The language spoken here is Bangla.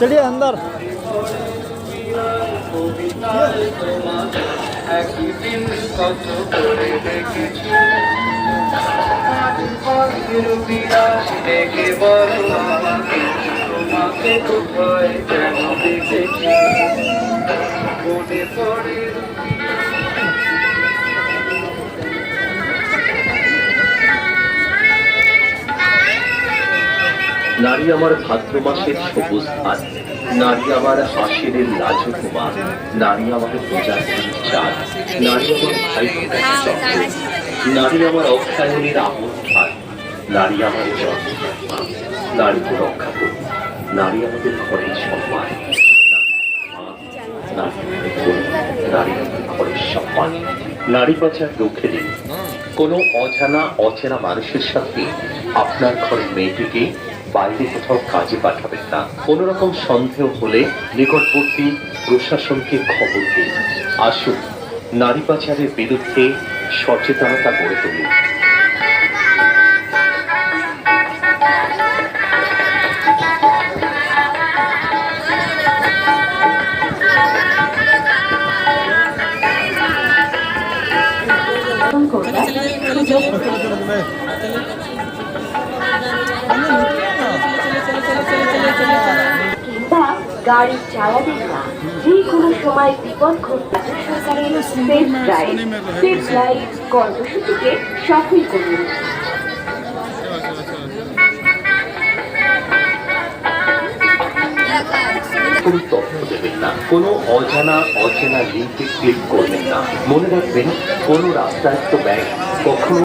चलिए अंदर। নারী আমার ভাদ্র মাসের সবুজ ধান, নারী আমার হাসিরের লাজকুমার, নারী আমার পূজার চাঁদ, নারী আমার ভাই নারী আমার অক্ষায়নের আমল ধান, নারী আমার জন্মমা, নারীকে রক্ষা করুন, নারী আমাদের ঘরের সম্মান, নারী আমাদের ঘরের সম্মান। নারী বাঁচার রুখে দিন কোনো অজানা অচেনা মানুষের সাথে আপনার ঘরের মেয়েটিকে বাইরে কোথাও কাজে পাঠাবেন না। কোন রকম সন্দেহ হলে নিকটবর্তী প্রশাসনকে খবর দিন। আসুন নারী পাচারের বিরুদ্ধে সচেতনতা গড়ে তুলুন। গাড়ি চালাবেন না, যে কোনো সময় বিপদ ঘটতে সরকারের সেফ ড্রাইভ কর্মসূচিকে সফল করুন। কোনো তথ্য দেবেন না, কোনো অজানা অচেনা লিঙ্কে ক্লিক করবেন না। মনে রাখবেন কোনো রাষ্ট্রায়ত্ত ব্যাংক কখনো